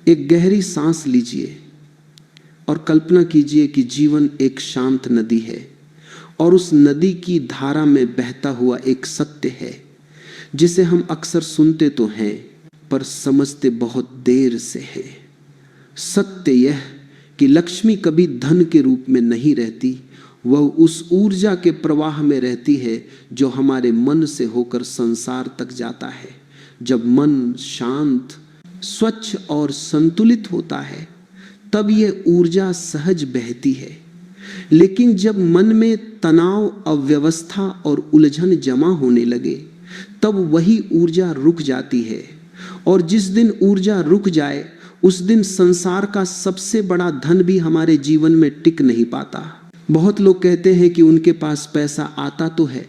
एक गहरी सांस लीजिए और कल्पना कीजिए कि जीवन एक शांत नदी है और उस नदी की धारा में बहता हुआ एक सत्य है जिसे हम अक्सर सुनते तो हैं पर समझते बहुत देर से है। सत्य यह कि लक्ष्मी कभी धन के रूप में नहीं रहती, वह उस ऊर्जा के प्रवाह में रहती है जो हमारे मन से होकर संसार तक जाता है। जब मन शांत, स्वच्छ और संतुलित होता है तब यह ऊर्जा सहज बहती है। लेकिन जब मन में तनाव, अव्यवस्था और उलझन जमा होने लगे तब वही ऊर्जा रुक जाती है, और जिस दिन ऊर्जा रुक जाए उस दिन संसार का सबसे बड़ा धन भी हमारे जीवन में टिक नहीं पाता। बहुत लोग कहते हैं कि उनके पास पैसा आता तो है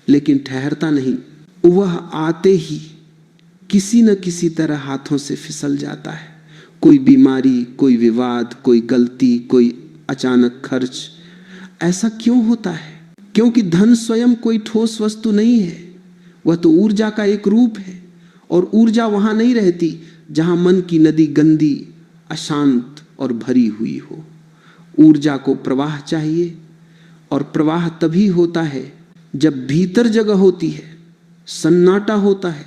लेकिन ठहरता नहीं, वह आते ही किसी न किसी तरह हाथों से फिसल जाता है। कोई बीमारी, कोई विवाद, कोई गलती, कोई अचानक खर्च। ऐसा क्यों होता है? क्योंकि धन स्वयं कोई ठोस वस्तु नहीं है, वह तो ऊर्जा का एक रूप है, और ऊर्जा वहां नहीं रहती जहां मन की नदी गंदी, अशांत और भरी हुई हो। ऊर्जा को प्रवाह चाहिए, और प्रवाह तभी होता है जब भीतर जगह होती है, सन्नाटा होता है,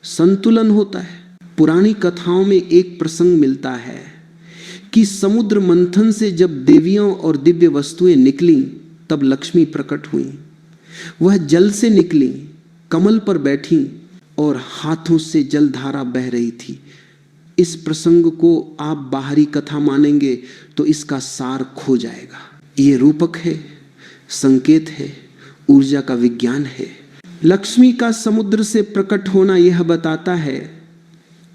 संतुलन होता है। पुरानी कथाओं में एक प्रसंग मिलता है कि समुद्र मंथन से जब देवियों और दिव्य वस्तुएं निकली तब लक्ष्मी प्रकट हुई। वह जल से निकली, कमल पर बैठी और हाथों से जलधारा बह रही थी। इस प्रसंग को आप बाहरी कथा मानेंगे तो इसका सार खो जाएगा। ये रूपक है, संकेत है, ऊर्जा का विज्ञान है। लक्ष्मी का समुद्र से प्रकट होना यह बताता है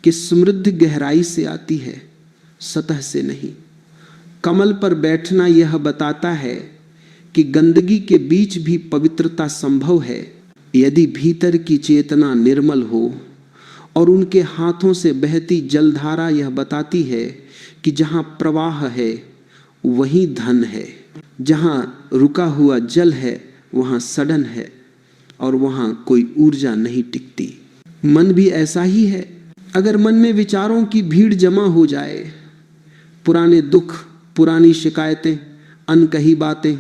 कि समृद्धि गहराई से आती है, सतह से नहीं। कमल पर बैठना यह बताता है कि गंदगी के बीच भी पवित्रता संभव है यदि भीतर की चेतना निर्मल हो। और उनके हाथों से बहती जलधारा यह बताती है कि जहां प्रवाह है वहीं धन है, जहां रुका हुआ जल है वहां सडन है, और वहां कोई ऊर्जा नहीं टिकती। मन भी ऐसा ही है। अगर मन में विचारों की भीड़ जमा हो जाए, पुराने दुख, पुरानी शिकायतें, अनकही बातें,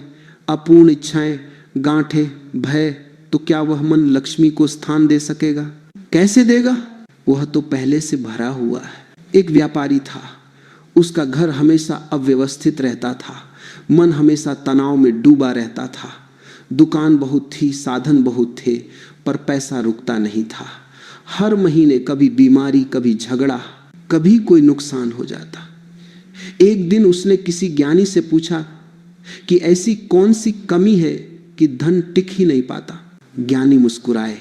अपूर्ण इच्छाएं, गांठें, भय, तो क्या वह मन लक्ष्मी को स्थान दे सकेगा? कैसे देगा? वह तो पहले से भरा हुआ है। एक व्यापारी था, उसका घर हमेशा अव्यवस्थित रहता था, मन हमेशा तनाव में डूबा रहता था। दुकान बहुत थी, साधन बहुत थे, पर पैसा रुकता नहीं था। हर महीने कभी बीमारी, कभी झगड़ा, कभी कोई नुकसान हो जाता। एक दिन उसने किसी ज्ञानी से पूछा कि ऐसी कौन सी कमी है कि धन टिक ही नहीं पाता। ज्ञानी मुस्कुराए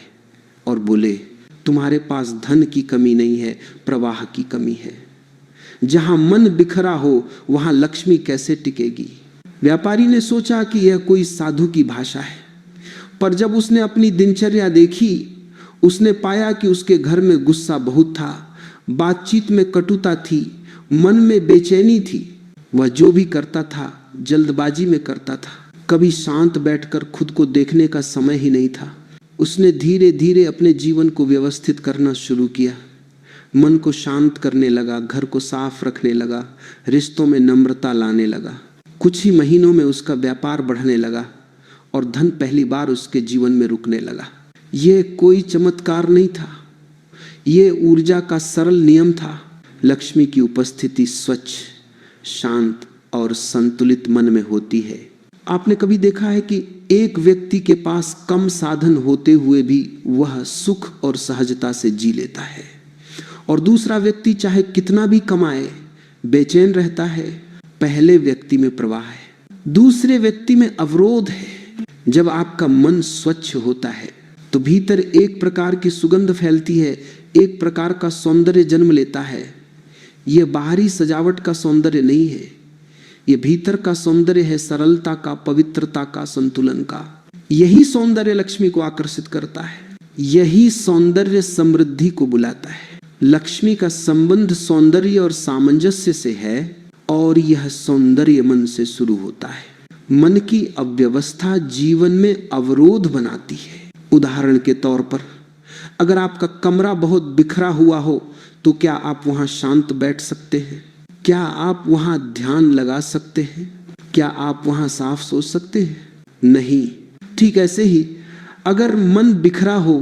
और बोले, तुम्हारे पास धन की कमी नहीं है, प्रवाह की कमी है। जहां मन बिखरा हो वहां लक्ष्मी कैसे टिकेगी? व्यापारी ने सोचा कि यह कोई साधु की भाषा है, पर जब उसने अपनी दिनचर्या देखी उसने पाया कि उसके घर में गुस्सा बहुत था, बातचीत में कटुता थी, मन में बेचैनी थी। वह जो भी करता था जल्दबाजी में करता था, कभी शांत बैठकर खुद को देखने का समय ही नहीं था। उसने धीरे धीरे अपने जीवन को व्यवस्थित करना शुरू किया, मन को शांत करने लगा, घर को साफ रखने लगा, रिश्तों में नम्रता लाने लगा। कुछ ही महीनों में उसका व्यापार बढ़ने लगा और धन पहली बार उसके जीवन में रुकने लगा। यह कोई चमत्कार नहीं था, यह ऊर्जा का सरल नियम था। लक्ष्मी की उपस्थिति स्वच्छ, शांत और संतुलित मन में होती है। आपने कभी देखा है कि एक व्यक्ति के पास कम साधन होते हुए भी वह सुख और सहजता से जी लेता है, और दूसरा व्यक्ति चाहे कितना भी कमाए बेचैन रहता है। पहले व्यक्ति में प्रवाह है, दूसरे व्यक्ति में अवरोध है। जब आपका मन स्वच्छ होता है तो भीतर एक प्रकार की सुगंध फैलती है, एक प्रकार का सौंदर्य जन्म लेता है। यह बाहरी सजावट का सौंदर्य नहीं है, यह भीतर का सौंदर्य है, सरलता का, पवित्रता का, संतुलन का। यही सौंदर्य लक्ष्मी को आकर्षित करता है, यही सौंदर्य समृद्धि को बुलाता है। लक्ष्मी का संबंध सौंदर्य और सामंजस्य से है, और यह सौंदर्य मन से शुरू होता है। मन की अव्यवस्था जीवन में अवरोध बनाती है। उदाहरण के तौर पर, अगर आपका कमरा बहुत बिखरा हुआ हो तो क्या आप वहां शांत बैठ सकते हैं? क्या आप वहां ध्यान लगा सकते हैं? क्या आप वहां साफ सोच सकते हैं? नहीं। ठीक ऐसे ही अगर मन बिखरा हो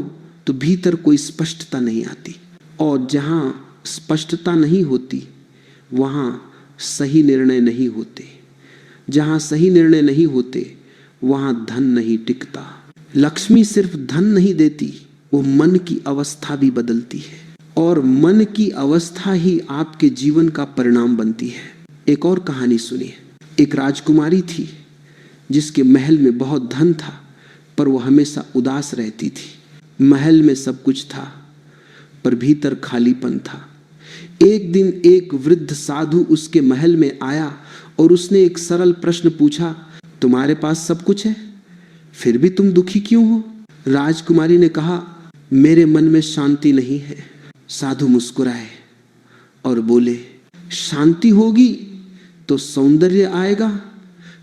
तो भीतर कोई स्पष्टता नहीं आती, और जहां स्पष्टता नहीं होती वहां सही निर्णय नहीं होते। जहां सही निर्णय नहीं होते वहां धन नहीं टिकता। लक्ष्मी सिर्फ धन नहीं देती, वो मन की अवस्था भी बदलती है, और मन की अवस्था ही आपके जीवन का परिणाम बनती है। एक और कहानी सुनिए। एक राजकुमारी थी जिसके महल में बहुत धन था, पर वो हमेशा उदास रहती थी। महल में सब कुछ था पर भीतर खालीपन था। एक दिन एक वृद्ध साधु उसके महल में आया और उसने एक सरल प्रश्न पूछा, तुम्हारे पास सब कुछ है, फिर भी तुम दुखी क्यों हो? राजकुमारी ने कहा, मेरे मन में शांति नहीं है। साधु मुस्कुराए और बोले, शांति होगी तो सौंदर्य आएगा,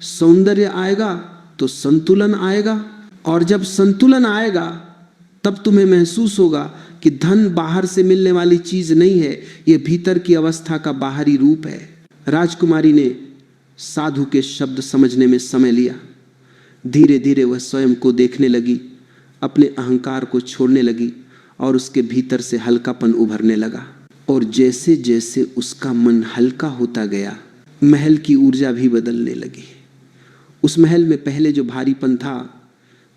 सौंदर्य आएगा तो संतुलन आएगा, और जब संतुलन आएगा तब तुम्हें महसूस होगा कि धन बाहर से मिलने वाली चीज नहीं है, यह भीतर की अवस्था का बाहरी रूप है। राजकुमारी ने साधु के शब्द समझने में समय लिया। धीरे धीरे वह स्वयं को देखने लगी, अपने अहंकार को छोड़ने लगी और उसके भीतर से हल्कापन उभरने लगा। और जैसे जैसे उसका मन हल्का होता गया, महल की ऊर्जा भी बदलने लगी। उस महल में पहले जो भारीपन था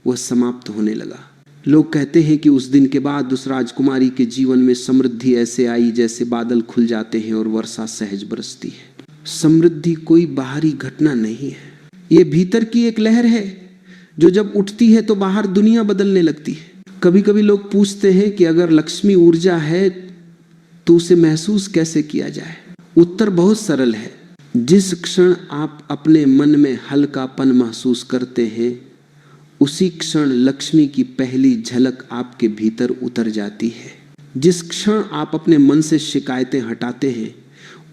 वह समाप्त होने लगा। लोग कहते हैं कि उस दिन के बाद उस राजकुमारी के जीवन में समृद्धि ऐसे आई जैसे बादल खुल जाते हैं और वर्षा सहज बरसती है। समृद्धि कोई बाहरी घटना नहीं है, ये भीतर की एक लहर है जो जब उठती है तो बाहर दुनिया बदलने लगती है। कभी कभी लोग पूछते हैं कि अगर लक्ष्मी ऊर्जा है तो उसे महसूस कैसे किया जाए? उत्तर बहुत सरल है। जिस क्षण आप अपने मन में हल्कापन महसूस करते हैं, उसी क्षण लक्ष्मी की पहली झलक आपके भीतर उतर जाती है। जिस क्षण आप अपने मन से शिकायतें हटाते हैं,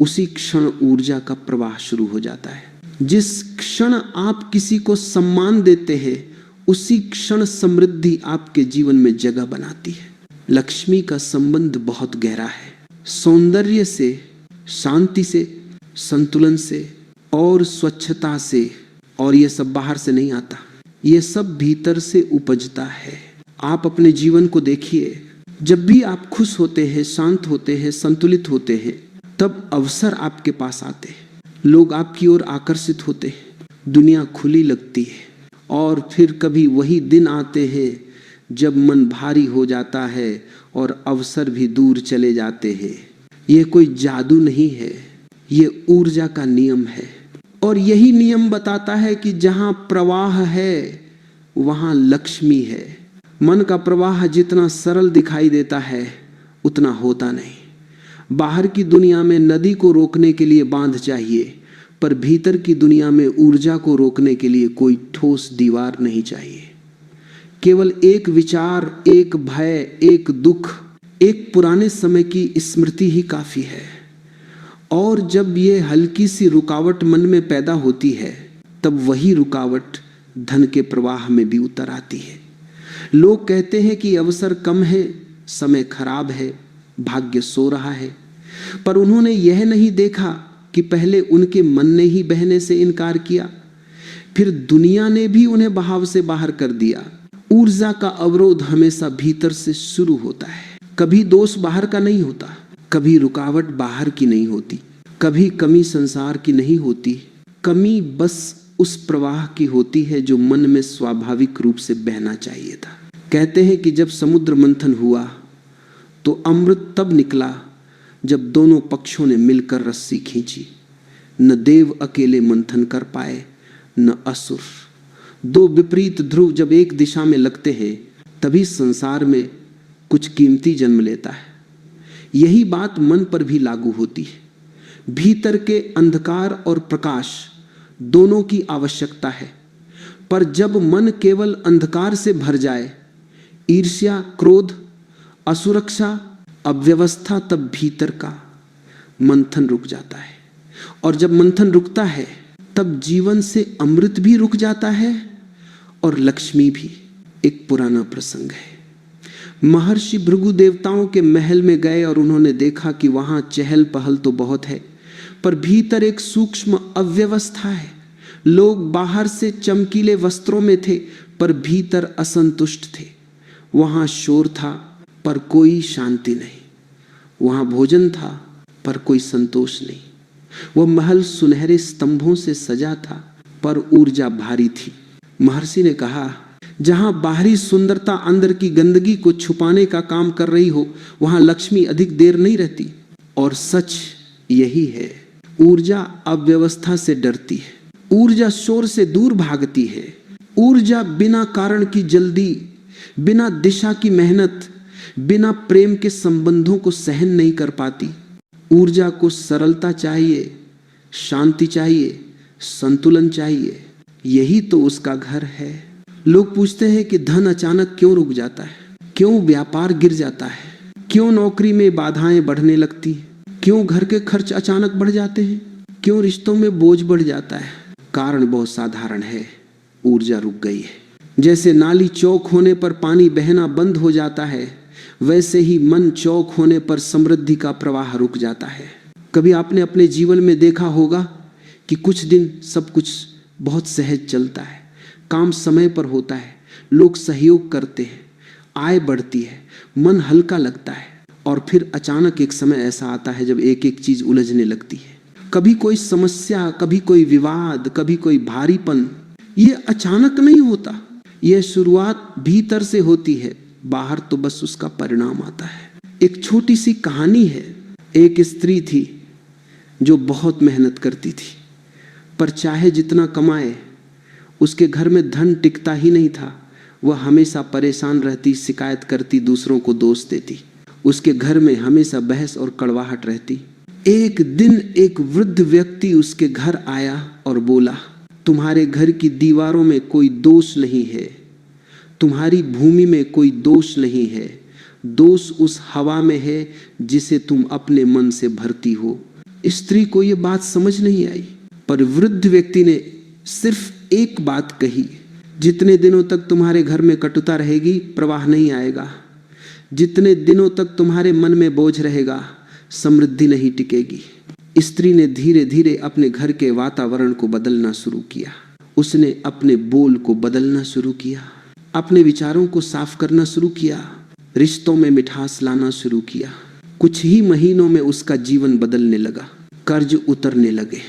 उसी क्षण ऊर्जा का प्रवाह शुरू हो जाता है। जिस क्षण आप किसी को सम्मान देते हैं, उसी क्षण समृद्धि आपके जीवन में जगह बनाती है। लक्ष्मी का संबंध बहुत गहरा है, सौंदर्य से, शांति से, संतुलन से और स्वच्छता से। और ये सब बाहर से नहीं आता, ये सब भीतर से उपजता है। आप अपने जीवन को देखिए, जब भी आप खुश होते हैं, शांत होते हैं, संतुलित होते हैं, तब अवसर आपके पास आते हैं, लोग आपकी ओर आकर्षित होते हैं, दुनिया खुली लगती है। और फिर कभी वही दिन आते हैं जब मन भारी हो जाता है और अवसर भी दूर चले जाते हैं। ये कोई जादू नहीं है, ये ऊर्जा का नियम है। और यही नियम बताता है कि जहां प्रवाह है वहां लक्ष्मी है। मन का प्रवाह जितना सरल दिखाई देता है उतना होता नहीं। बाहर की दुनिया में नदी को रोकने के लिए बांध चाहिए, पर भीतर की दुनिया में ऊर्जा को रोकने के लिए कोई ठोस दीवार नहीं चाहिए। केवल एक विचार, एक भय, एक दुख, एक पुराने समय की स्मृति ही काफी है। और जब ये हल्की सी रुकावट मन में पैदा होती है, तब वही रुकावट धन के प्रवाह में भी उतर आती है। लोग कहते हैं कि अवसर कम है, समय खराब है, भाग्य सो रहा है, पर उन्होंने यह नहीं देखा कि पहले उनके मन ने ही बहने से इनकार किया, फिर दुनिया ने भी उन्हें बहाव से बाहर कर दिया। ऊर्जा का अवरोध हमेशा भीतर से शुरू होता है। कभी दोष बाहर का नहीं होता, कभी रुकावट बाहर की नहीं होती, कभी कमी संसार की नहीं होती। कमी बस उस प्रवाह की होती है जो मन में स्वाभाविक रूप से बहना चाहिए था। कहते हैं कि जब समुद्र मंथन हुआ तो अमृत तब निकला जब दोनों पक्षों ने मिलकर रस्सी खींची। न देव अकेले मंथन कर पाए, न असुर। दो विपरीत ध्रुव जब एक दिशा में लगते हैं, तभी संसार में कुछ कीमती जन्म लेता है। यही बात मन पर भी लागू होती है। भीतर के अंधकार और प्रकाश दोनों की आवश्यकता है, पर जब मन केवल अंधकार से भर जाए, ईर्ष्या, क्रोध, असुरक्षा, अव्यवस्था, तब भीतर का मंथन रुक जाता है। और जब मंथन रुकता है, तब जीवन से अमृत भी रुक जाता है और लक्ष्मी भी। एक पुराना प्रसंग है। महर्षि भृगु देवताओं के महल में गए और उन्होंने देखा कि वहां चहल पहल तो बहुत है, पर भीतर एक सूक्ष्म अव्यवस्था है। लोग बाहर से चमकीले वस्त्रों में थे, पर भीतर असंतुष्ट थे। वहां शोर था, पर कोई शांति नहीं। वहां भोजन था, पर कोई संतोष नहीं। वह महल सुनहरे स्तंभों से सजा था, पर ऊर्जा भारी थी। महर्षि ने कहा, जहां बाहरी सुंदरता अंदर की गंदगी को छुपाने का काम कर रही हो, वहां लक्ष्मी अधिक देर नहीं रहती। और सच यही है, ऊर्जा अव्यवस्था से डरती है, ऊर्जा शोर से दूर भागती है, ऊर्जा बिना कारण की जल्दी, बिना दिशा की मेहनत, बिना प्रेम के संबंधों को सहन नहीं कर पाती। ऊर्जा को सरलता चाहिए, शांति चाहिए, संतुलन चाहिए। यही तो उसका घर है। लोग पूछते हैं कि धन अचानक क्यों रुक जाता है, क्यों व्यापार गिर जाता है, क्यों नौकरी में बाधाएं बढ़ने लगती हैं, क्यों घर के खर्च अचानक बढ़ जाते हैं, क्यों रिश्तों में बोझ बढ़ जाता है। कारण बहुत साधारण है, ऊर्जा रुक गई है। जैसे नाली चौक होने पर पानी बहना बंद हो जाता है, वैसे ही मन चौक होने पर समृद्धि का प्रवाह रुक जाता है। कभी आपने अपने जीवन में देखा होगा कि कुछ दिन सब कुछ बहुत सहज चलता है, काम समय पर होता है, लोग सहयोग करते हैं, आय बढ़ती है, मन हल्का लगता है, और फिर अचानक एक समय ऐसा आता है जब एक एक चीज उलझने लगती है। कभी कोई समस्या, कभी कोई विवाद, कभी कोई भारीपन। ये अचानक नहीं होता, यह शुरुआत भीतर से होती है, बाहर तो बस उसका परिणाम आता है। एक छोटी सी कहानी है। एक स्त्री थी जो बहुत मेहनत करती थी, पर चाहे जितना कमाए उसके घर में धन टिकता ही नहीं था। वह हमेशा परेशान रहती, शिकायत करती, दूसरों को दोष देती। उसके घर में हमेशा बहस और कड़वाहट रहती। एक दिन एक वृद्ध व्यक्ति उसके घर आया और बोला, तुम्हारे घर की दीवारों में कोई दोष नहीं है, तुम्हारी भूमि में कोई दोष नहीं है, दोष उस हवा में है जिसे तुम अपने मन से भरती हो। स्त्री को यह बात समझ नहीं आई, पर वृद्ध व्यक्ति ने सिर्फ एक बात कही, जितने दिनों तक तुम्हारे घर में कटुता रहेगी प्रवाह नहीं आएगा, जितने दिनों तक तुम्हारे मन में बोझ रहेगा समृद्धि नहीं टिकेगी। स्त्री ने धीरे धीरे अपने घर के वातावरण को बदलना शुरू किया। उसने अपने बोल को बदलना शुरू किया, अपने विचारों को साफ करना शुरू किया, रिश्तों में मिठास लाना शुरू किया। कुछ ही महीनों में उसका जीवन बदलने लगा। कर्ज उतरने लगे,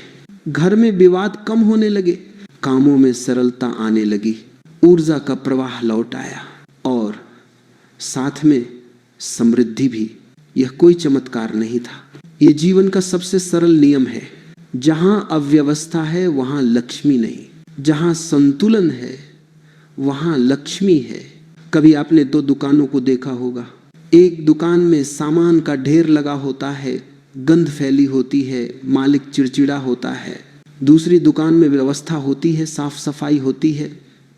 घर में विवाद कम होने लगे, कामों में सरलता आने लगी, ऊर्जा का प्रवाह लौट आया और साथ में समृद्धि भी। यह कोई चमत्कार नहीं था, यह जीवन का सबसे सरल नियम है। जहां अव्यवस्था है वहां लक्ष्मी नहीं, जहां संतुलन है वहां लक्ष्मी है। कभी आपने दो दुकानों को देखा होगा, एक दुकान में सामान का ढेर लगा होता है, गंध फैली होती है, मालिक चिड़चिड़ा होता है। दूसरी दुकान में व्यवस्था होती है, साफ सफाई होती है,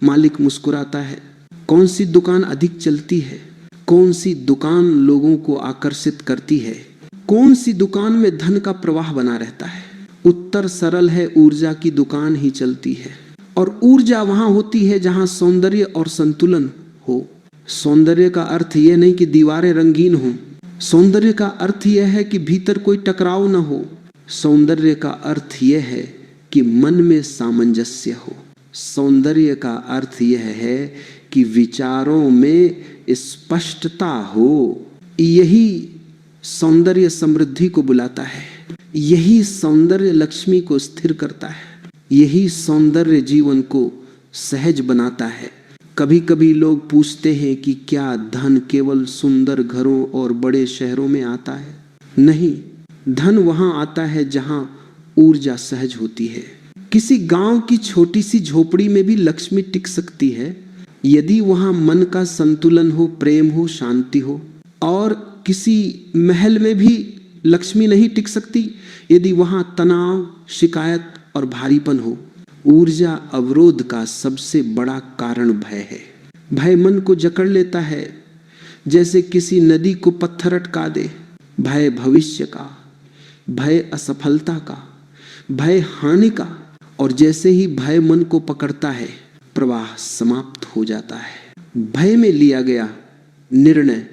मालिक मुस्कुराता है। कौन सी दुकान अधिक चलती है? कौन सी दुकान लोगों को आकर्षित करती है? कौन सी दुकान में धन का प्रवाह बना रहता है? उत्तर सरल है, ऊर्जा की दुकान ही चलती है। और ऊर्जा वहां होती है जहां सौंदर्य और संतुलन हो। सौंदर्य का अर्थ यह नहीं कि दीवारें रंगीन हों, सौंदर्य का अर्थ यह है कि भीतर कोई टकराव न हो। सौंदर्य का अर्थ यह है कि मन में सामंजस्य हो। सौंदर्य का अर्थ यह है कि विचारों में स्पष्टता हो। यही सौंदर्य समृद्धि को बुलाता है, यही सौंदर्य लक्ष्मी को स्थिर करता है, यही सौंदर्य जीवन को सहज बनाता है। कभी कभी लोग पूछते हैं कि क्या धन केवल सुंदर घरों और बड़े शहरों में आता है? नहीं, धन वहां आता है जहां ऊर्जा सहज होती है। किसी गांव की छोटी सी झोपड़ी में भी लक्ष्मी टिक सकती है यदि वहां मन का संतुलन हो, प्रेम हो, शांति हो। और किसी महल में भी लक्ष्मी नहीं टिक सकती यदि वहां तनाव, शिकायत और भारीपन हो। ऊर्जा अवरोध का सबसे बड़ा कारण भय है। भय मन को जकड़ लेता है, जैसे किसी नदी को पत्थर अटका दे। भय भविष्य का, भय असफलता का, भय हानि का। और जैसे ही भय मन को पकड़ता है, प्रवाह समाप्त हो जाता है। भय में लिया गया निर्णय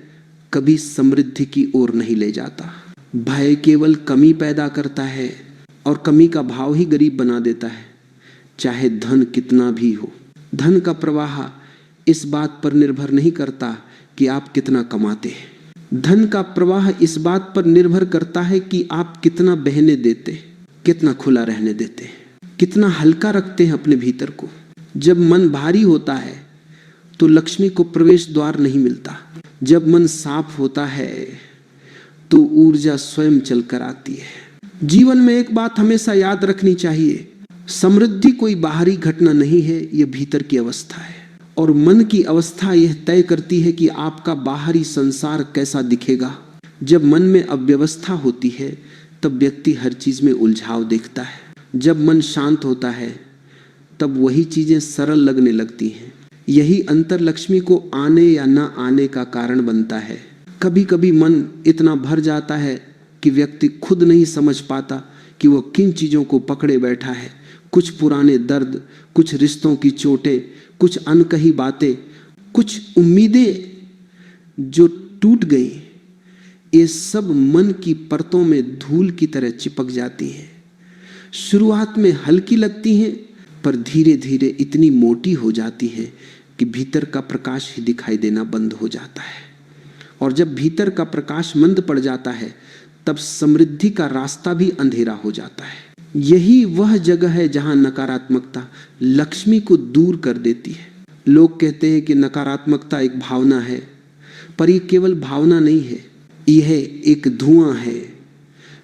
कभी समृद्धि की ओर नहीं ले जाता। भय केवल कमी पैदा करता है और कमी का भाव ही गरीब बना देता है, चाहे धन कितना भी हो। धन का प्रवाह इस बात पर निर्भर नहीं करता कि आप कितना कमाते हैं। धन का प्रवाह इस बात पर निर्भर करता है कि आप कितना बहने देते, कितना खुला रहने देते, कितना हल्का रखते हैं अपने भीतर को। जब मन भारी होता है तो लक्ष्मी को प्रवेश द्वार नहीं मिलता। जब मन साफ होता है तो ऊर्जा स्वयं चलकर आती है। जीवन में एक बात हमेशा याद रखनी चाहिए, समृद्धि कोई बाहरी घटना नहीं है, यह भीतर की अवस्था है। और मन की अवस्था यह तय करती है कि आपका बाहरी संसार कैसा दिखेगा। जब मन में अव्यवस्था होती है तब व्यक्ति हर चीज में उलझाव देखता है। जब मन शांत होता है तब वही चीजें सरल लगने लगती हैं। यही अंतर लक्ष्मी को आने या न आने का कारण बनता है। कभी कभी मन इतना भर जाता है कि व्यक्ति खुद नहीं समझ पाता कि वह किन चीजों को पकड़े बैठा है। कुछ पुराने दर्द, कुछ रिश्तों की चोटें, कुछ अनकही बातें, कुछ उम्मीदें जो टूट गई, ये सब मन की परतों में धूल की तरह चिपक जाती हैं। शुरुआत में हल्की लगती हैं पर धीरे धीरे इतनी मोटी हो जाती हैं कि भीतर का प्रकाश ही दिखाई देना बंद हो जाता है। और जब भीतर का प्रकाश मंद पड़ जाता है तब समृद्धि का रास्ता भी अंधेरा हो जाता है। यही वह जगह है जहां नकारात्मकता लक्ष्मी को दूर कर देती है। लोग कहते हैं कि नकारात्मकता एक भावना है, पर यह केवल भावना नहीं है, यह एक धुआं है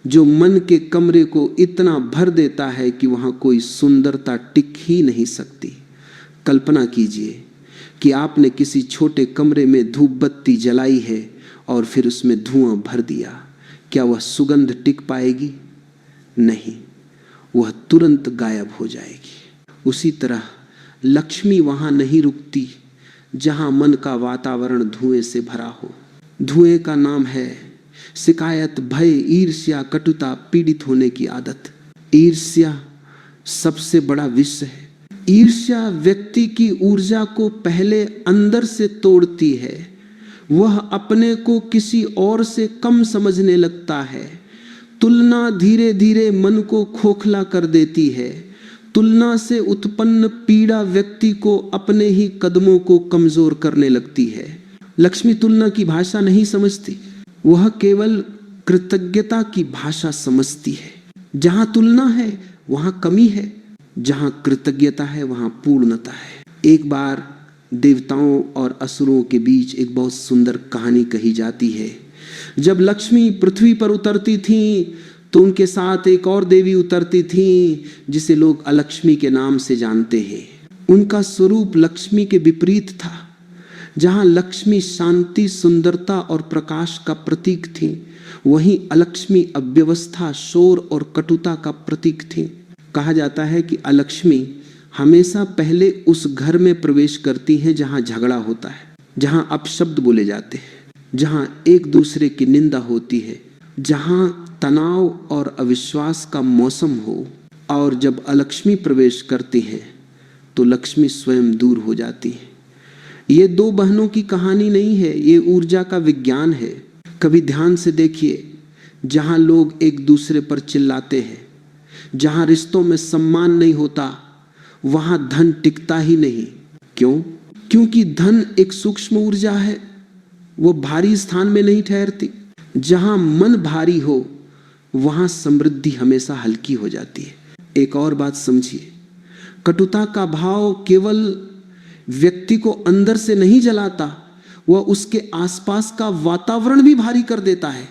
जो मन के कमरे को इतना भर देता है कि वहां कोई सुंदरता टिक ही नहीं सकती। कल्पना कीजिए कि आपने किसी छोटे कमरे में धूप बत्ती जलाई है और फिर उसमें धुआं भर दिया। क्या वह सुगंध टिक पाएगी? नहीं, वह तुरंत गायब हो जाएगी। उसी तरह लक्ष्मी वहां नहीं रुकती जहां मन का वातावरण धुएं से भरा हो। धुएं का नाम है शिकायत, भय, ईर्ष्या, कटुता, पीड़ित होने की आदत। ईर्ष्या सबसे बड़ा विष है। ईर्ष्या व्यक्ति की ऊर्जा को पहले अंदर से तोड़ती है। वह अपने को किसी और से कम समझने लगता है। तुलना धीरे धीरे मन को खोखला कर देती है। तुलना से उत्पन्न पीड़ा व्यक्ति को अपने ही कदमों को कमजोर करने लगती है। लक्ष्मी तुलना की भाषा नहीं समझती, वह केवल कृतज्ञता की भाषा समझती है। जहां तुलना है वहां कमी है, जहां कृतज्ञता है वहां पूर्णता है। एक बार देवताओं और असुरों के बीच एक बहुत सुंदर कहानी कही जाती है। जब लक्ष्मी पृथ्वी पर उतरती थीं तो उनके साथ एक और देवी उतरती थीं जिसे लोग अलक्ष्मी के नाम से जानते हैं। उनका स्वरूप लक्ष्मी के विपरीत था। जहां लक्ष्मी शांति, सुंदरता और प्रकाश का प्रतीक थी, वहीं अलक्ष्मी अव्यवस्था, शोर और कटुता का प्रतीक थी। कहा जाता है कि अलक्ष्मी हमेशा पहले उस घर में प्रवेश करती हैं जहां झगड़ा होता है, जहां अपशब्द बोले जाते हैं, जहां एक दूसरे की निंदा होती है, जहां तनाव और अविश्वास का मौसम हो। और जब अलक्ष्मी प्रवेश करती हैं तो लक्ष्मी स्वयं दूर हो जाती है। ये दो बहनों की कहानी नहीं है, ये ऊर्जा का विज्ञान है। कभी ध्यान से देखिए, जहां लोग एक दूसरे पर चिल्लाते हैं, जहां रिश्तों में सम्मान नहीं होता, वहां धन टिकता ही नहीं। क्यों? क्योंकि धन एक सूक्ष्म ऊर्जा है, वो भारी स्थान में नहीं ठहरती। जहां मन भारी हो वहां समृद्धि हमेशा हल्की हो जाती है। एक और बात समझिए, कटुता का भाव केवल व्यक्ति को अंदर से नहीं जलाता, वह उसके आसपास का वातावरण भी भारी कर देता है।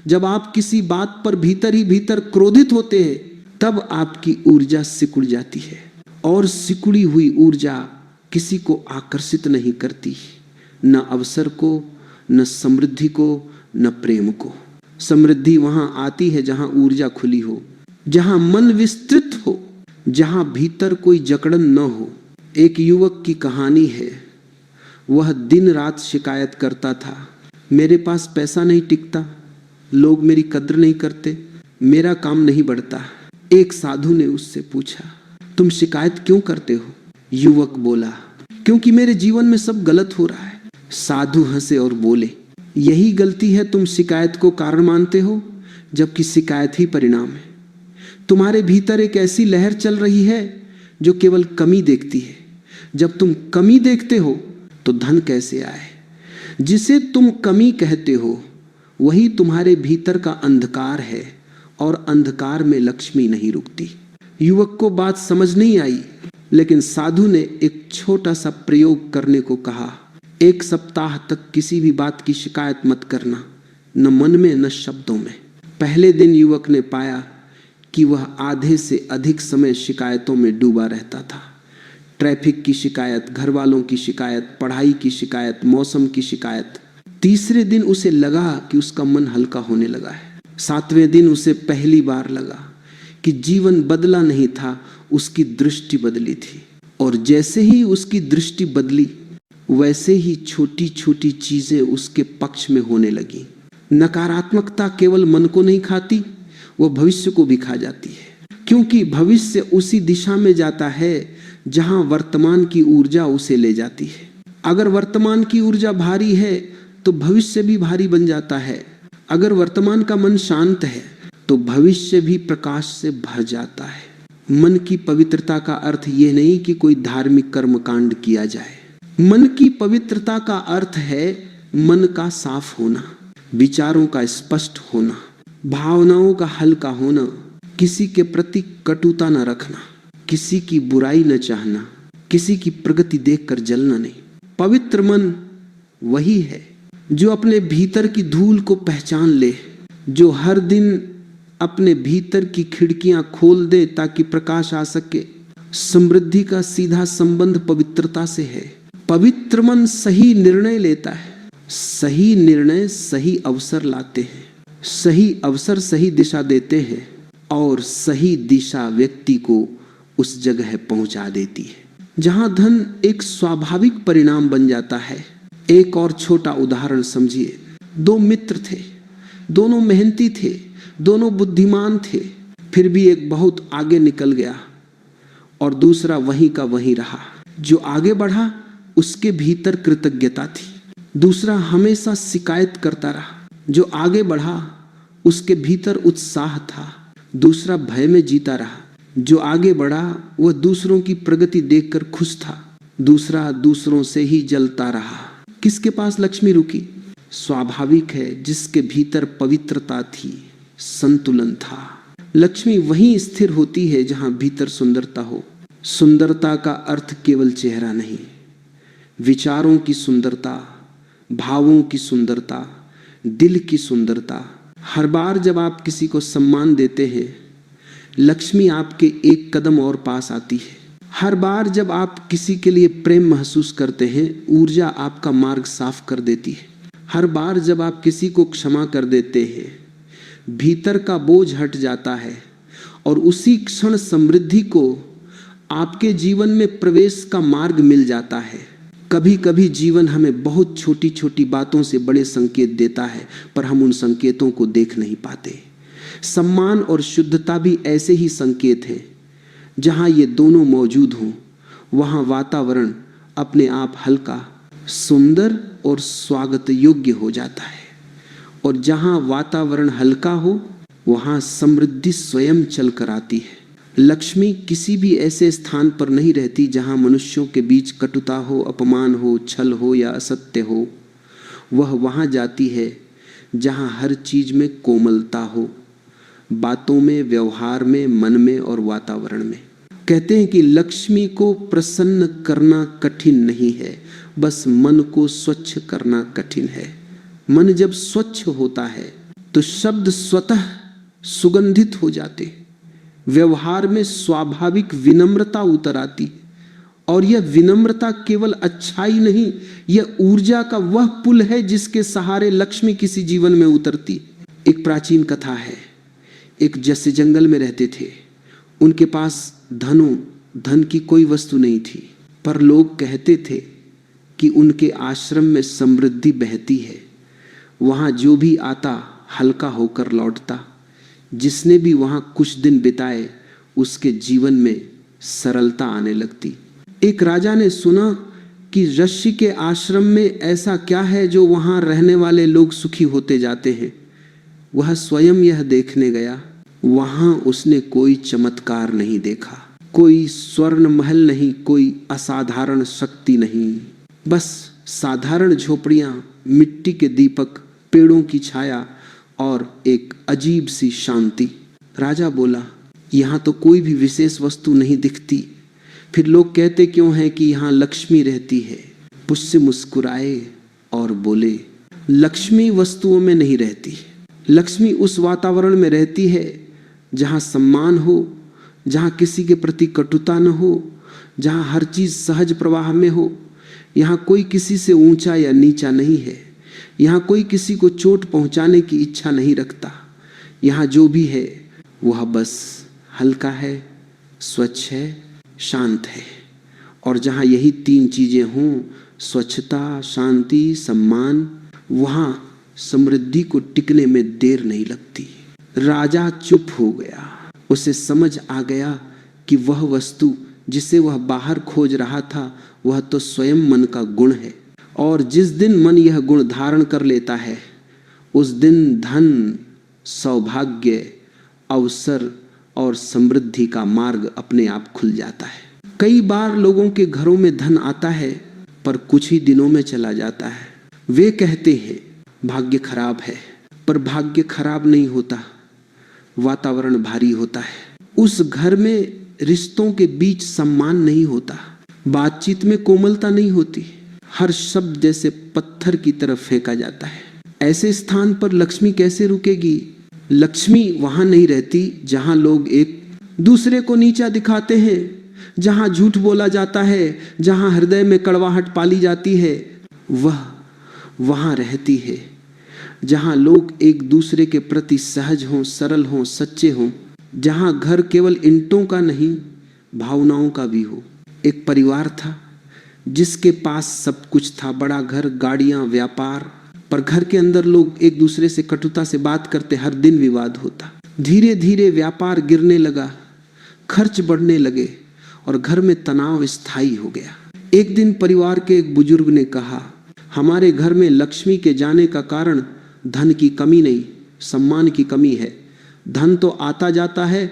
जब आप किसी बात पर भीतर ही भीतर क्रोधित होते हैं तब आपकी ऊर्जा सिकुड़ जाती है, और सिकुड़ी हुई ऊर्जा किसी को आकर्षित नहीं करती, न अवसर को, न समृद्धि को, न प्रेम को। समृद्धि वहां आती है जहां ऊर्जा खुली हो, जहां मन विस्तृत हो, जहां भीतर कोई जकड़न न हो। एक युवक की कहानी है। वह दिन रात शिकायत करता था, मेरे पास पैसा नहीं टिकता, लोग मेरी कद्र नहीं करते, मेरा काम नहीं बढ़ता। एक साधु ने उससे पूछा, तुम शिकायत क्यों करते हो? युवक बोला, क्योंकि मेरे जीवन में सब गलत हो रहा है। साधु हंसे और बोले, यही गलती है, तुम शिकायत को कारण मानते हो जबकि शिकायत ही परिणाम है। तुम्हारे भीतर एक ऐसी लहर चल रही है जो केवल कमी देखती है। जब तुम कमी देखते हो तो धन कैसे आए? जिसे तुम कमी कहते हो वही तुम्हारे भीतर का अंधकार है, और अंधकार में लक्ष्मी नहीं रुकती। युवक को बात समझ नहीं आई, लेकिन साधु ने एक छोटा सा प्रयोग करने को कहा। 1 सप्ताह तक किसी भी बात की शिकायत मत करना, न मन में न शब्दों में। पहले दिन युवक ने पाया कि वह आधे से अधिक समय शिकायतों में डूबा रहता था। ट्रैफिक की शिकायत, घर वालों की शिकायत, पढ़ाई की शिकायत, मौसम की शिकायत। तीसरे दिन उसे लगा कि उसका मन हल्का होने लगा है। 7वें दिन उसे पहली बार लगा कि जीवन बदला नहीं था, उसकी दृष्टि बदली थी। और जैसे ही उसकी दृष्टि बदली, वैसे ही छोटी छोटी चीजें उसके पक्ष में होने लगी। नकारात्मकता केवल मन को नहीं खाती, वह भविष्य को भी खा जाती है, क्योंकि भविष्य उसी दिशा में जाता है जहां वर्तमान की ऊर्जा उसे ले जाती है। अगर वर्तमान की ऊर्जा भारी है तो भविष्य भी भारी बन जाता है। अगर वर्तमान का मन शांत है तो भविष्य भी प्रकाश से भर जाता है। मन की पवित्रता का अर्थ यह नहीं कि कोई धार्मिक कर्म कांड किया जाए। मन की पवित्रता का अर्थ है मन का साफ होना, विचारों का स्पष्ट होना, भावनाओं का हल्का होना, किसी के प्रति कटुता न रखना, किसी की बुराई न चाहना, किसी की प्रगति देखकर जलना नहीं। पवित्र मन वही है जो अपने भीतर की धूल को पहचान ले, जो हर दिन अपने भीतर की खिड़कियां खोल दे ताकि प्रकाश आ सके। समृद्धि का सीधा संबंध पवित्रता से है। पवित्र मन सही निर्णय लेता है। सही निर्णय सही अवसर लाते हैं, सही अवसर सही दिशा देते हैं, और सही दिशा व्यक्ति को उस जगह पहुंचा देती है जहां धन एक स्वाभाविक परिणाम बन जाता है। एक और छोटा उदाहरण समझिए। 2 मित्र थे, दोनों मेहनती थे, दोनों बुद्धिमान थे, फिर भी एक बहुत आगे निकल गया और दूसरा वहीं का वहीं रहा। जो आगे बढ़ा उसके भीतर कृतज्ञता थी, दूसरा हमेशा शिकायत करता रहा। जो आगे बढ़ा उसके भीतर उत्साह था, दूसरा भय में जीता रहा। जो आगे बढ़ा वह दूसरों की प्रगति देखकर खुश था, दूसरा दूसरों से ही जलता रहा। किसके पास लक्ष्मी रुकी? स्वाभाविक है जिसके भीतर पवित्रता थी, संतुलन था। लक्ष्मी वहीं स्थिर होती है जहां भीतर सुंदरता हो। सुंदरता का अर्थ केवल चेहरा नहीं, विचारों की सुंदरता, भावों की सुंदरता, दिल की सुंदरता। हर बार जब आप किसी को सम्मान देते हैं, लक्ष्मी आपके एक कदम और पास आती है। हर बार जब आप किसी के लिए प्रेम महसूस करते हैं, ऊर्जा आपका मार्ग साफ कर देती है। हर बार जब आप किसी को क्षमा कर देते हैं, भीतर का बोझ हट जाता है और उसी क्षण समृद्धि को आपके जीवन में प्रवेश का मार्ग मिल जाता है। कभी कभी जीवन हमें बहुत छोटी छोटी बातों से बड़े संकेत देता है, पर हम उन संकेतों को देख नहीं पाते। सम्मान और शुद्धता भी ऐसे ही संकेत हैं। जहां ये दोनों मौजूद हों, वहां वातावरण अपने आप हल्का, सुंदर और स्वागत योग्य हो जाता है। और जहां वातावरण हल्का हो, वहां समृद्धि स्वयं चल कर आती है। लक्ष्मी किसी भी ऐसे स्थान पर नहीं रहती जहां मनुष्यों के बीच कटुता हो, अपमान हो, छल हो या असत्य हो। वह वहां जाती है जहां हर चीज में कोमलता हो, बातों में, व्यवहार में, मन में और वातावरण में। कहते हैं कि लक्ष्मी को प्रसन्न करना कठिन नहीं है, बस मन को स्वच्छ करना कठिन है। मन जब स्वच्छ होता है तो शब्द स्वतः सुगंधित हो जाते, व्यवहार में स्वाभाविक विनम्रता उतर आती। और यह विनम्रता केवल अच्छाई नहीं, यह ऊर्जा का वह पुल है जिसके सहारे लक्ष्मी किसी जीवन में उतरती। एक प्राचीन कथा है। एक जैसे जंगल में रहते थे, उनके पास धन की कोई वस्तु नहीं थी, पर लोग कहते थे कि उनके आश्रम में समृद्धि बहती है। वहां जो भी आता हल्का होकर लौटता। जिसने भी वहां कुछ दिन बिताए उसके जीवन में सरलता आने लगती। एक राजा ने सुना कि ऋषि के आश्रम में ऐसा क्या है जो वहां रहने वाले लोग सुखी होते जाते हैं। वह स्वयं यह देखने गया। वहां उसने कोई चमत्कार नहीं देखा, कोई स्वर्ण महल नहीं, कोई असाधारण शक्ति नहीं, बस साधारण झोपड़ियां, मिट्टी के दीपक, पेड़ों की छाया और एक अजीब सी शांति। राजा बोला, यहां तो कोई भी विशेष वस्तु नहीं दिखती, फिर लोग कहते क्यों हैं कि यहां लक्ष्मी रहती है। पुष्य मुस्कुराए और बोले, लक्ष्मी वस्तुओं में नहीं रहती, लक्ष्मी उस वातावरण में रहती है जहां सम्मान हो, जहां किसी के प्रति कटुता न हो, जहां हर चीज सहज प्रवाह में हो। यहाँ कोई किसी से ऊंचा या नीचा नहीं है, यहाँ कोई किसी को चोट पहुंचाने की इच्छा नहीं रखता। यहाँ जो भी है वह बस हल्का है, स्वच्छ है, शांत है। और जहाँ यही तीन चीजें हों, स्वच्छता, शांति, सम्मान, वहाँ समृद्धि को टिकने में देर नहीं लगती। राजा चुप हो गया। उसे समझ आ गया कि वह वस्तु जिसे वह बाहर खोज रहा था वह तो स्वयं मन का गुण है, और जिस दिन मन यह गुण धारण कर लेता है उस दिन धन, सौभाग्य, अवसर और समृद्धि का मार्ग अपने आप खुल जाता है। कई बार लोगों के घरों में धन आता है पर कुछ ही दिनों में चला जाता है। वे कहते हैं भाग्य खराब है, पर भाग्य खराब नहीं होता, वातावरण भारी होता है। उस घर में रिश्तों के बीच सम्मान नहीं होता, बातचीत में कोमलता नहीं होती, हर शब्द जैसे पत्थर की तरफ फेंका जाता है। ऐसे स्थान पर लक्ष्मी कैसे रुकेगी? लक्ष्मी वहां नहीं रहती जहां लोग एक दूसरे को नीचा दिखाते हैं, जहां झूठ बोला जाता है, जहां हृदय में कड़वाहट पाली जाती है। वह वहां रहती है जहां लोग एक दूसरे के प्रति सहज हों, सरल हों, सच्चे हों, जहां घर केवल ईंटों का नहीं भावनाओं का भी हो। एक परिवार था जिसके पास सब कुछ था, बड़ा घर, गाड़ियां, व्यापार, पर घर के अंदर लोग एक दूसरे से कटुता से बात करते, हर दिन विवाद होता। धीरे धीरे व्यापार गिरने लगा, खर्च बढ़ने लगे और घर में तनाव स्थायी हो गया। एक दिन परिवार के एक बुजुर्ग ने कहा, हमारे घर में लक्ष्मी के जाने का कारण धन की कमी नहीं, सम्मान की कमी है। धन तो आता जाता है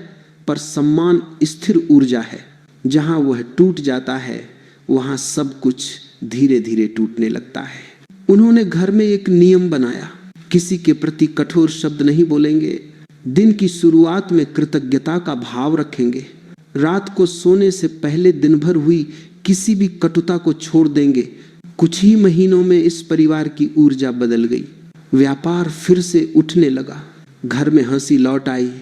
पर सम्मान स्थिर ऊर्जा है, जहां वह टूट जाता है वहां सब कुछ धीरे धीरे टूटने लगता है। उन्होंने घर में एक नियम बनाया, किसी के प्रति कठोर शब्द नहीं बोलेंगे, दिन की शुरुआत में कृतज्ञता का भाव रखेंगे, रात को सोने से पहले दिन भर हुई किसी भी कटुता को छोड़ देंगे। कुछ ही महीनों में इस परिवार की ऊर्जा बदल गई, व्यापार फिर से उठने लगा, घर में हंसी लौट आई,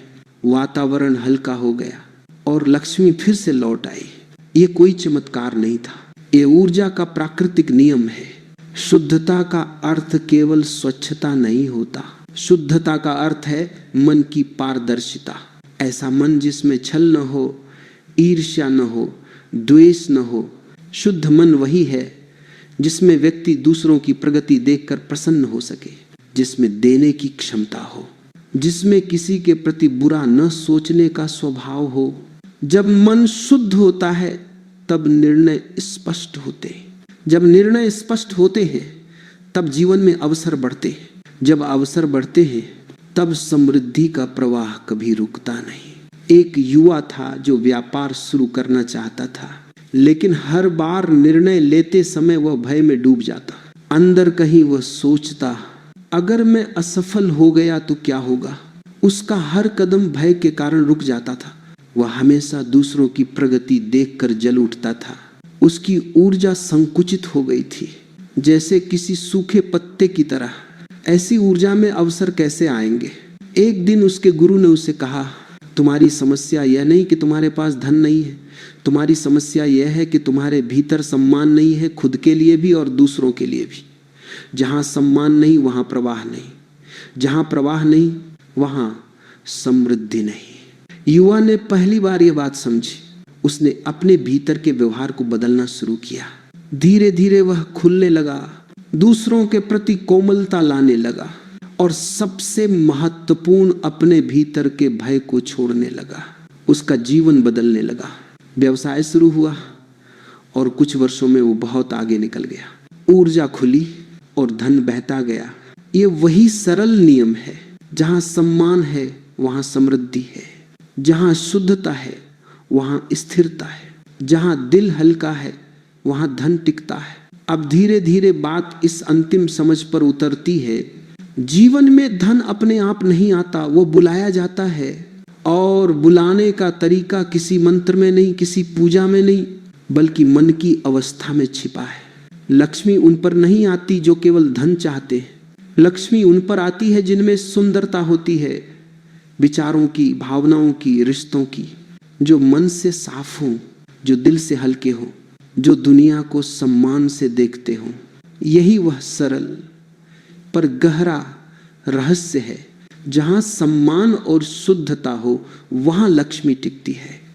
वातावरण हल्का हो गया और लक्ष्मी फिर से लौट आई। ये कोई चमत्कार नहीं था, ये ऊर्जा का प्राकृतिक नियम है। शुद्धता का अर्थ केवल स्वच्छता नहीं होता, शुद्धता का अर्थ है मन की पारदर्शिता। ऐसा मन जिसमें छल न हो, ईर्ष्या न हो, द्वेष न हो। शुद्ध मन वही है जिसमें व्यक्ति दूसरों की प्रगति देखकर प्रसन्न हो सके, जिसमें देने की क्षमता हो, जिसमें किसी के प्रति बुरा न सोचने का स्वभाव हो। जब मन शुद्ध होता है तब निर्णय स्पष्ट होते हैं, जब निर्णय स्पष्ट होते हैं तब जीवन में अवसर बढ़ते हैं, जब अवसर बढ़ते हैं तब समृद्धि का प्रवाह कभी रुकता नहीं। एक युवा था जो व्यापार शुरू करना चाहता था, लेकिन हर बार निर्णय लेते समय वह भय में डूब जाता। अंदर कहीं वह सोचता, अगर मैं असफल हो गया तो क्या होगा। उसका हर कदम भय के कारण रुक जाता था। वह हमेशा दूसरों की प्रगति देखकर जल उठता था। उसकी ऊर्जा संकुचित हो गई थी, जैसे किसी सूखे पत्ते की तरह। ऐसी ऊर्जा में अवसर कैसे आएंगे? एक दिन उसके गुरु ने उसे कहा, तुम्हारी समस्या यह नहीं कि तुम्हारे पास धन नहीं है, तुम्हारी समस्या यह है कि तुम्हारे भीतर सम्मान नहीं है, खुद के लिए भी और दूसरों के लिए भी। जहां सम्मान नहीं वहां प्रवाह नहीं, जहां प्रवाह नहीं वहां समृद्धि नहीं। युवा ने पहली बार यह बात समझी। उसने अपने भीतर के व्यवहार को बदलना शुरू किया। धीरे धीरे वह खुलने लगा, दूसरों के प्रति कोमलता लाने लगा और सबसे महत्वपूर्ण अपने भीतर के भय को छोड़ने लगा। उसका जीवन बदलने लगा। व्यवसाय शुरू हुआ और कुछ वर्षों में वो बहुत आगे निकल गया। ऊर्जा खुली और धन बहता गया। ये वही सरल नियम है। जहां सम्मान है वहां समृद्धि है, जहां शुद्धता है वहां स्थिरता है, जहां दिल हल्का है वहां धन टिकता है। अब धीरे धीरे बात इस अंतिम समझ पर उतरती है, जीवन में धन अपने आप नहीं आता, वो बुलाया जाता है। और बुलाने का तरीका किसी मंत्र में नहीं, किसी पूजा में नहीं, बल्कि मन की अवस्था में छिपा है। लक्ष्मी उन पर नहीं आती जो केवल धन चाहते हैं। लक्ष्मी उन पर आती है जिनमें सुंदरता होती है, विचारों की, भावनाओं की, रिश्तों की, जो मन से साफ हो, जो दिल से हल्के हो, जो दुनिया को सम्मान से देखते हो। यही वह सरल पर गहरा रहस्य है। जहां सम्मान और शुद्धता हो वहां लक्ष्मी टिकती है।